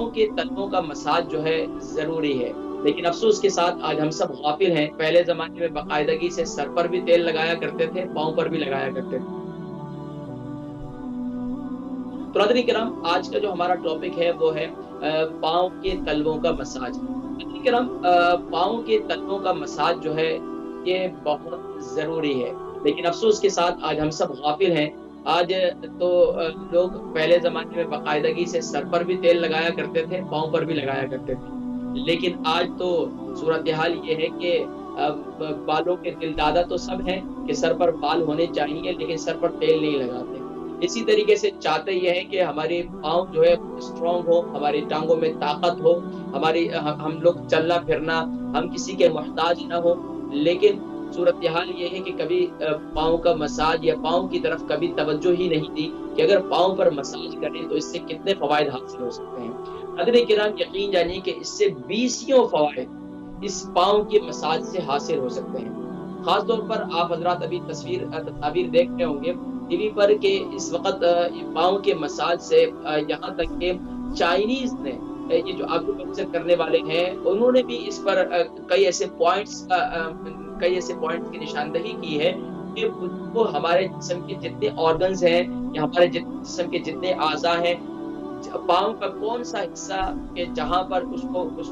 پاؤں کے تلووں کا مساج جو ہے ضروری ہے، لیکن افسوس کے ساتھ آج ہم سب غافل ہیں۔ پہلے زمانے میں باقاعدگی سے سر پر بھی تیل لگایا کرتے تھے، پاؤں پر بھی لگایا کرتے تھے۔ تو ناظرین کرام، آج کا جو ہمارا ٹاپک ہے وہ ہے پاؤں کے تلووں کا مساج۔ ناظرین کرام، پاؤں کے تلووں کا مساج جو ہے یہ بہت ضروری ہے، لیکن افسوس کے ساتھ آج ہم سب غافل ہیں۔ آج تو لوگ پہلے زمانے میں باقاعدگی سے سر پر بھی تیل لگایا کرتے تھے، پاؤں پر بھی لگایا کرتے تھے، لیکن آج تو صورتحال یہ ہے کہ بالوں کے دل دادا تو سب ہیں کہ سر پر بال ہونے چاہیے، لیکن سر پر تیل نہیں لگاتے۔ اسی طریقے سے چاہتے یہ ہیں کہ ہماری پاؤں جو ہے اسٹرانگ ہو، ہماری ٹانگوں میں طاقت ہو، ہم لوگ چلنا پھرنا ہم کسی کے محتاج نہ ہو، لیکن صورتحال یہ ہے کہ کبھی پاؤں کا مساج یا پاؤں کی طرف کبھی توجہ ہی نہیں دی کہ اگر پاؤں پر مساج کریں تو اس سے کتنے فوائد حاصل ہو سکتے ہیں۔ حضرت کرام، یقین جانیے کہ اس سے 20 فوائد اس پاؤں کے مساج سے حاصل ہو سکتے ہیں۔ خاص طور پر آپ حضرات ابھی تصاویر دیکھ رہے ہوں گے ٹی وی پر کہ اس وقت پاؤں کے مساج سے یہاں تک کہ چائنیز نے یہ جو آکوپنکچر کرنے والے ہیں انہوں نے بھی اس پر کئی ایسے پوائنٹس کی نشاندہی کی ہے کہ وہ ہمارے جسم کے جتنے آرگنز ہیں یا ہمارے جسم کے جتنے اعضاء ہیں، پاؤں کا کون سا حصہ کہ جہاں پر اس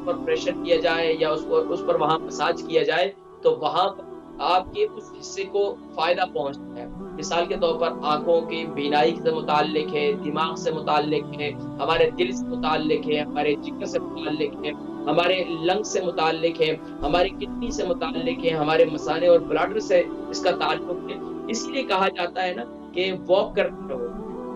پر پریشر کیا جائے یا اس پر وہاں مساج کیا جائے تو وہاں پر آپ کے اس حصے کو فائدہ پہنچتا ہے۔ مثال کے طور پر آنکھوں کی بینائی سے متعلق ہے، دماغ سے متعلق ہے، ہمارے دل سے متعلق ہے، ہمارے جگر سے متعلق ہے، ہمارے لنگ سے متعلق ہے، ہماری کڈنی سے متعلق ہے، ہمارے مثانے اور بلاڈر سے اس کا تعلق ہے۔ اسی لیے کہا جاتا ہے نا کہ واک کرتے رہو،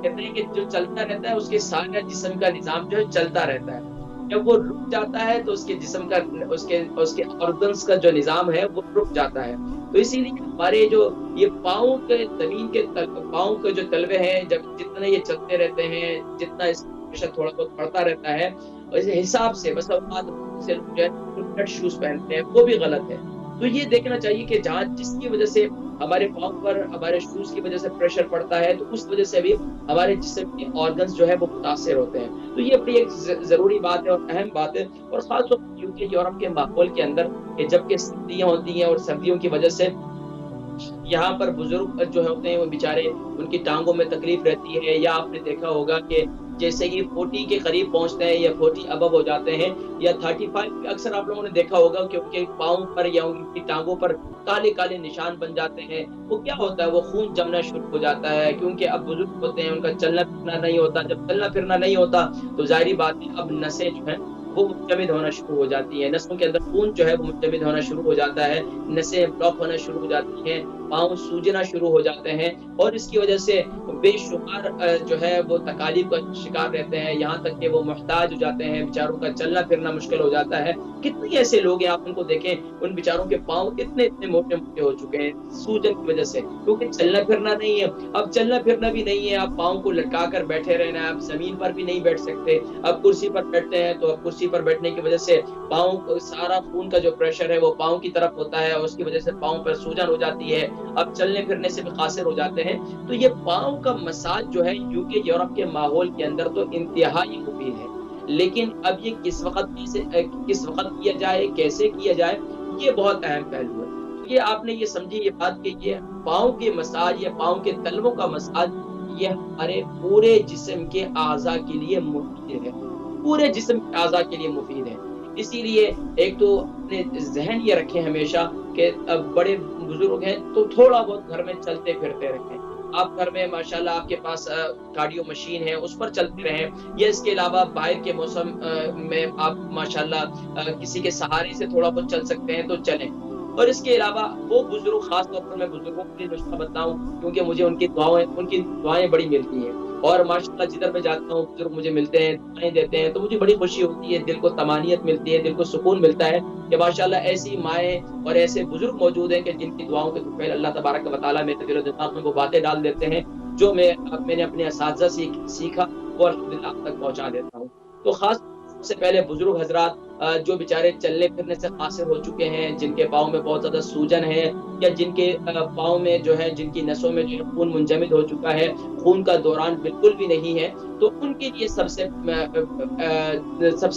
کہتے ہیں کہ جو چلتا رہتا ہے اس کے سارا جسم کا نظام جو ہے چلتا رہتا ہے، جب وہ رک جاتا ہے تو اس کے جسم کا اس کے آرگنز کا جو نظام ہے وہ رک جاتا ہے۔ تو اسی لیے ہمارے جو یہ پاؤں کے زمین کے پاؤں کے جو تلوے ہیں، جب جتنے یہ چلتے رہتے ہیں، جتنا اس پریشر تھوڑا بہت پڑتا رہتا ہے، اس حساب سے بس اوقات سے لوگ جو ہے فٹ شوز پہنتے ہیں، وہ بھی غلط ہے۔ تو یہ دیکھنا چاہیے کہ جہاں جس کی وجہ سے ہمارے پاؤں پر ہمارے شوز کی وجہ سے پریشر پڑتا ہے تو اس وجہ سے بھی ہمارے جسم کے آرگنز جو ہے وہ متاثر ہوتے ہیں۔ تو یہ بڑی ایک ضروری بات ہے اور اہم بات ہے، اور خاص طور پر یوکے یورپ کے ماحول کے اندر کہ جب کہ سردیاں ہوتی ہیں اور سردیوں کی وجہ سے یہاں پر بزرگ جو ہوتے ہیں وہ بیچارے ان کی ٹانگوں میں تکلیف رہتی ہے، یا آپ نے دیکھا ہوگا کہ جیسے ہی 40 کے قریب پہنچتے ہیں یا 40 ابو ہو جاتے ہیں یا 35 پہ اکثر آپ لوگوں نے دیکھا ہوگا کہ ان کے پاؤں پر یا ان کی ٹانگوں پر کالے کالے نشان بن جاتے ہیں۔ وہ کیا ہوتا ہے؟ وہ خون جمنا شروع ہو جاتا ہے، کیونکہ اب بزرگ ہوتے ہیں، ان کا چلنا پھرنا نہیں ہوتا۔ جب چلنا پھرنا نہیں ہوتا تو ظاہری بات ہے اب نسیں جو ہیں وہ منجمد ہونا شروع ہو جاتی ہیں، نسوں کے اندر خون جو ہے وہ منجمد ہونا شروع ہو جاتا ہے، نسیں بلاک ہونا شروع ہو جاتی ہیں، پاؤں سوجنا شروع ہو جاتے ہیں، اور اس کی وجہ سے بے شمار جو ہے وہ تکالیف کا شکار رہتے ہیں، یہاں تک کہ وہ محتاج ہو جاتے ہیں، بیچاروں کا چلنا پھرنا مشکل ہو جاتا ہے۔ کتنے ایسے لوگ ہیں آپ ان کو دیکھیں، ان بیچاروں کے پاؤں اتنے موٹے موٹے ہو چکے ہیں سوجن کی وجہ سے، کیونکہ چلنا پھرنا نہیں ہے۔ اب چلنا پھرنا بھی نہیں ہے، آپ پاؤں کو لٹکا کر بیٹھے رہنا ہے، آپ زمین پر بھی نہیں بیٹھ سکتے، اب کرسی پر بیٹھتے ہیں تو اب کرسی پر بیٹھنے کی وجہ سے پاؤں کو سارا خون کا جو پریشر ہے وہ پاؤں کی طرف ہوتا ہے، اور اس کی وجہ سے پاؤں پر سوجن ہو جاتی ہے، اب چلنے پھرنے سے بھی قاصر ہو جاتے ہیں۔ تو یہ پاؤں کا مساج جو ہے یوکے یورپ کے ماحول کے اندر تو انتہائی مفید ہے، لیکن اب یہ کس وقت کیا جائے، کیسے کیا جائے، یہ بہت اہم پہلو ہے۔ تو یہ آپ نے یہ سمجھی یہ بات کہ یہ پاؤں کے مساج یا پاؤں کے تلووں کا مساج یہ ہمارے پورے جسم کے اعضاء کے لیے مفید ہے، پورے جسم کے اعضاء کے لیے مفید ہے۔ اسی لیے ایک تو اپنے ذہن یہ رکھیں ہمیشہ کہ بڑے بزرگ ہیں تو تھوڑا بہت گھر میں چلتے پھرتے رہیں، آپ گھر میں ماشاءاللہ آپ کے پاس کارڈیو مشین ہے اس پر چلتے رہیں، یا اس کے علاوہ باہر کے موسم میں آپ ماشاءاللہ کسی کے سہارے سے تھوڑا بہت چل سکتے ہیں تو چلیں۔ اور اس کے علاوہ وہ بزرگ، خاص طور پر میں بزرگوں کے لیے نسخہ بتاؤں کیونکہ مجھے ان کی دعائیں بڑی ملتی ہیں، اور ماشاءاللہ جدھر میں جاتا ہوں بزرگ مجھے ملتے ہیں، دعائیں دیتے ہیں تو مجھے بڑی خوشی ہوتی ہے، دل کو طمانینت ملتی ہے، دل کو سکون ملتا ہے کہ ماشاءاللہ ایسی مائیں اور ایسے بزرگ موجود ہیں کہ جن کی دعاؤں کے طفیل اللہ تبارک و تعالیٰ میرے دل و دماغ میں وہ باتیں ڈال دیتے ہیں جو میں نے اپنے اساتذہ سے سیکھا وہ الحمدللہ آپ تک پہنچا دیتا ہوں۔ تو خاص سب سے پہلے بزرگ حضرات जो बेचारे चलने फिरने से कासिर हो चुके हैं, जिनके पाँव में बहुत ज़्यादा सूजन है, या जिनके पाँव में जो है, जिनकी नसों में जो है खून मुंजमद हो चुका है, खून का दौरान बिल्कुल भी नहीं है, तो उनके लिए सबसे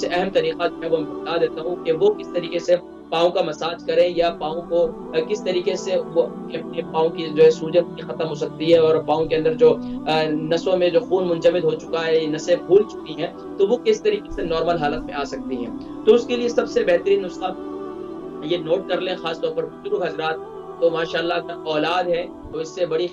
अहम तरीका जो है वो मैं बता देता हूँ कि वो किस तरीके से पाँव का मसाज करें, या पाँव को किस तरीके से वो अपने पाँव की जो है सूजन खत्म हो सकती है, और पाँव के अंदर जो नसों में जो खून मुंजमद हो चुका है, नसें फूल चुकी हैं, तो वो किस तरीके से नॉर्मल हालत में आ सकती हैं। तो उसके लिए सबसे बेहतरीन नुस्खा ये नोट कर लें, खास तौर पर बुजुर्ग हजरात, तो माशाल्लाह अगर औलाद है तो इससे बड़ी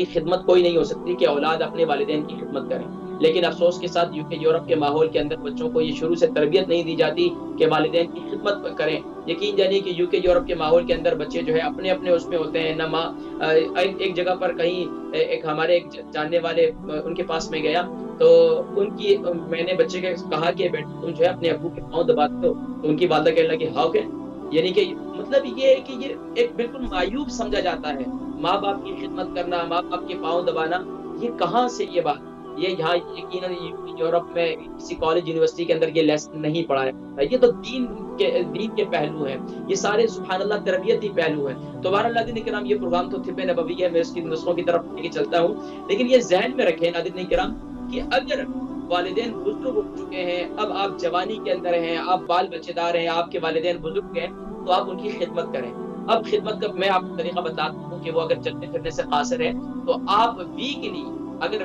खिदमत कोई नहीं हो सकती कि औलाद अपने वालिदैन की खिदमत करें। लेकिन अफ़सोस के साथ यूके यूरोप के माहौल के अंदर बच्चों को ये शुरू से तरबियत नहीं दी जाती कि वालिदैन की खिदमत करें। यकीन जानिए कि यूके यूरोप के माहौल के अंदर बच्चे जो है अपने-अपने उसमें होते हैं, ना माँ एक जगह पर कहीं एक हमारे एक जानने वाले उनके पास में गया, तो मैंने बच्चे के कहा कि बेटा तुम जो है अपने अब्बू के पाँव दबाते हो? तो उनकी वालिदा कहने लगी हाउ कैन? यानी कि मतलब ये है कि ये एक बिल्कुल मायूब समझा जाता है। माँ-बाप की खिदमत करना, माँ-बाप के पाँव दबाना, ये कहाँ से ये बात? ये यहाँ यकीनन यूरोप में किसी कॉलेज यूनिवर्सिटी के अंदर ये लेसन नहीं पढ़ाया जाता। ये तो दीन के पहलू हैं। ये सारे सुभान अल्लाह तरबियती पहलू हैं। तो बहरहाल नाज़रीन किराम, ये प्रोग्राम तो तिब्बे नबवी है, मैं इसकी नुस्खों की तरफ लेके चलता हूँ। लेकिन ये ज़हन में रखें नाज़रीन किराम कि अगर वालिदैन बुज़ुर्ग हो चुके हैं, अब आप जवानी के अंदर हैं, आप बाल बच्चेदार हैं, आपके वालिदैन बुज़ुर्ग हैं, तो आप उनकी खिदमत करें। अब खिदमत का मैं आपको तरीका बताता हूँ कि वो अगर चलने-फिरने से कासिर हैं, तो आप वीकली अगर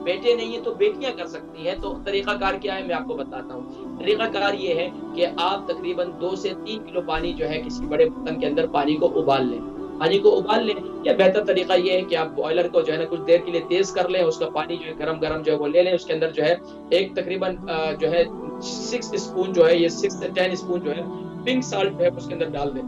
बेटे नहीं है तो बेटियाँ कर सकती हैं, तो तरीकाकार क्या है मैं आपको बताता हूँ। तरीकाकार ये है कि आप तकरीबन 2 से 3 किलो पानी जो है किसी बड़े बर्तन के अंदर पानी को उबाल लें। पानी को उबाल लें, या बेहतर तरीका ये है कि आप बॉयलर को जो है ना कुछ देर के लिए तेज़ कर लें, उसका पानी जो है गरम-गरम जो है वो ले लें, उसके अंदर जो है एक तकरीबन जो है 6 स्पून जो है, ये 6 से 10 स्पून जो है पिंक साल्ट जो है उसके अंदर डाल दें,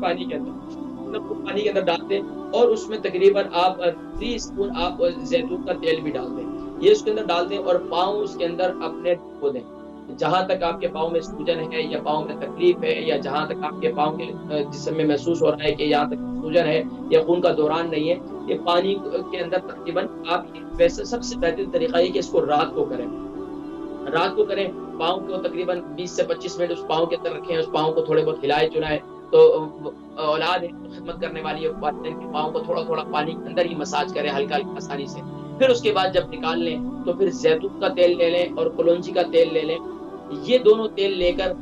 पानी के अंदर। मतलब पानी के अंदर डाल दें, और उसमें तकरीबन आप 3 स्पून आप ज़ैतून का तेल भी डाल दें। ये उसके अंदर डाल दें और पाँव उसके अंदर अपने डुबो दें। जहाँ तक आपके पाँव में सूजन है, या पाँव में तकलीफ है, या जहाँ तक आपके पाँव के जिस्म में महसूस हो रहा है कि यहाँ तक सूजन है या खून का दौरान नहीं है, ये पानी के अंदर तकरीबन आप वैसे सबसे बेहतरीन तरीका ये है कि इसको रात को करें। रात को करें, पाँव को तकरीबन 20 से 25 मिनट उस पाँव के अंदर रखें, उस पाँव को थोड़े बहुत हिलाएँ-चुलाएँ, तो औलाद है तो खिदमत करने वाली है, वालिदैन के पाँव को थोड़ा-थोड़ा पानी के अंदर ही मसाज करें हल्का-हल्का आसानी से। फिर उसके बाद जब निकाल लें, तो फिर ज़ैतून का तेल ले लें और कलौंजी का तेल ले लें। ये दोनों तेल लेकर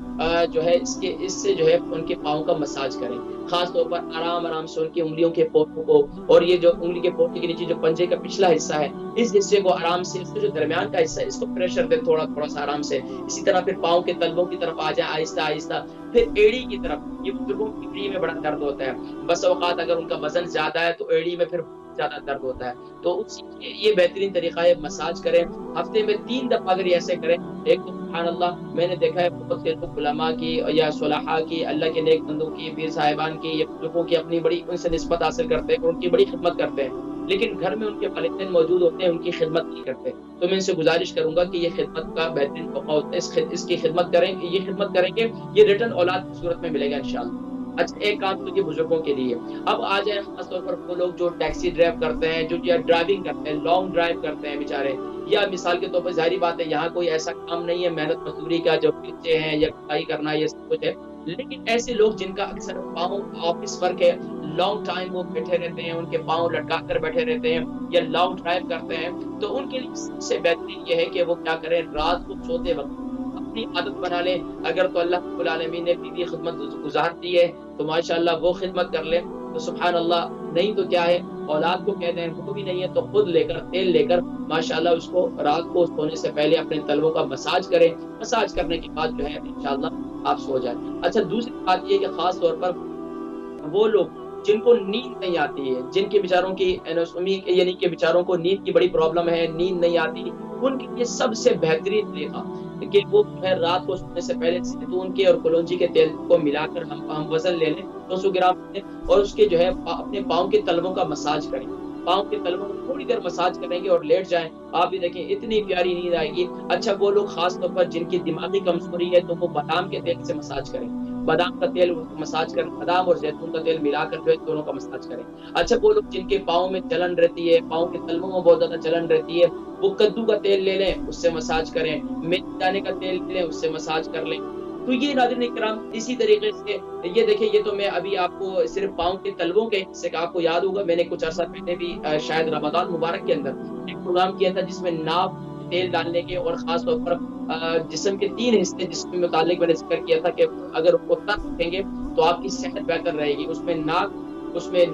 जो है इससे जो है उनके पाँव का मसाज करें। ख़ास तौर पर आराम-आराम से उनकी उँगलियों के पोटों को, और ये जो उँगली के पोटे के नीचे जो पंजे का पिछला हिस्सा है, इस हिस्से को आराम से, इसके जो दरमियान का हिस्सा है, इसको प्रेशर दें थोड़ा-थोड़ा सा आराम से। इसी तरह फिर पाँव के तलवों की तरफ आ जाएँ आहिस्ता-आहिस्ता, फिर एड़ी की तरफ। ये बुजुर्गों की एड़ी में बड़ा दर्द होता है। बस औक़ात अगर उनका वज़न ज़्यादा है तो एड़ी में फिर ज़्यादा दर्द होता है। तो ये बेहतरीन तरीका है, मसाज करें। हफ़्ते में 3 दफ़ा अगर ये ऐसे करें, एक तो सुभान अल्लाह, मैंने देखा है बहुत से लोग उलमा की या सुलहा की, अल्लाह के नेक बंदों की, पीर साहिबान की, या बुजुर्गों की अपनी बड़ी उनसे निस्बत हासिल करते हैं, उनकी बड़ी खिदमत करते हैं। लेकिन घर में उनके वालिदैन मौजूद होते हैं, उनकी खिदमत नहीं करते। तो मैं इनसे गुज़ारिश करूँगा कि ये खिदमत का बेहतरीन मौका होता है, इसकी खिदमत करें। ये खिदमत करेंगे, ये रिटर्न औलाद की सूरत में मिलेगा इंशाअल्लाह। अच्छा, एक काम तो ये बुजुर्गों के लिए। अब आ जाए खास तौर पर वो लोग जो टैक्सी ड्राइव करते हैं, जो या ड्राइविंग करते हैं, लॉन्ग ड्राइव करते हैं बेचारे, या मिसाल के तौर पर ज़ाहिर बात है यहाँ कोई ऐसा काम नहीं है मेहनत मज़दूरी का, जो बच्चे हैं या पढ़ाई करना ये सब कुछ है। लेकिन ऐसे लोग जिनका अक्सर पाँव ऑफ़िस वर्क है, लॉन्ग टाइम वो बैठे रहते हैं, उनके पाँव लटका कर बैठे रहते हैं, या लॉन्ग ड्राइव करते हैं, तो उनके लिए सबसे बेहतरीन ये है कि वो क्या करें, रात को सोते वक़्त अपनी आदत बना लें। अगर तो अल्लाह रब्बुल आलमीन ने बीवी खिदमत गुज़ार दी है, तो माशाअल्लाह वो खिदमत कर लें, तो सुभान अल्लाह। नहीं तो क्या है, औलाद को कह दें, वो भी नहीं है तो खुद लेकर, तेल लेकर माशाअल्लाह उसको रात को सोने से पहले अपने तलवों का मसाज करें। मसाज करने के बाद जो है इंशाअल्लाह आप सो जाएँ। अच्छा, दूसरी बात ये है कि ख़ास तौर पर वो लोग जिनको नींद नहीं आती है, जिनके बेचारों की एनोस्टोमी यानी कि बेचारों को नींद की बड़ी प्रॉब्लम है, नींद नहीं आती, उनके लिए सबसे बेहतरीन तरीका कि वो जो है रात को सोने से पहले ज़ैतून के और कलौंजी के तेल को मिलाकर हम वज़न ले लें, 200 ग्राम लें, और उसके जो है अपने पाँव के तलवों का मसाज करें। पाँव के तलवों को थोड़ी देर मसाज करेंगे और लेट जाएँ, आप भी देखें इतनी प्यारी नींद आएगी। अच्छा, वो लोग ख़ास तौर पर जिनकी दिमागी कमज़ोरी है, तो वो बादाम के तेल से मसाज करें। बादाम का तेल मसाज कर, बादाम और ज़ैतून का तेल मिलाकर जो है दोनों का मसाज करें। अच्छा, वो लोग जिनके पाँव में जलन रहती है, पाँव के तलवों में बहुत ज़्यादा जलन रहती है, वो कद्दू का तेल ले लें, उससे मसाज करें, मेथी दाने का तेल ले लें, उससे मसाज कर लें। तो ये नाज़रीन किराम इसी तरीके से ये देखिए, ये तो मैं अभी आपको सिर्फ़ पाँव के तलवों के हिस्से का, आपको याद होगा मैंने कुछ अरसा पहले भी शायद रमज़ान मुबारक के अंदर एक प्रोग्राम किया था जिसमें नाक में तेल डालने के और ख़ास तौर पर जिस्म के 3 हिस्से जिसके मुतालिक मैंने ज़िक्र किया था कि अगर उनको तक रखेंगे तो आपकी सेहत बेहतर रहेगी। उसमें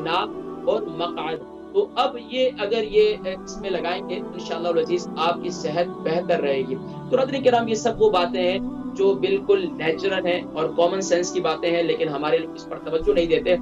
नाक और मक़अद। तो अब ये अगर ये इसमें लगाएँगे तो इंशाअल्लाह वल अज़ीज़ आपकी सेहत बेहतर रहेगी। तो नाज़रीन किराम, ये सब वो बातें हैं जो बिल्कुल नेचुरल हैं और कॉमन सेंस की बातें हैं, लेकिन हमारे लोग इस पर तवज्जो नहीं देते।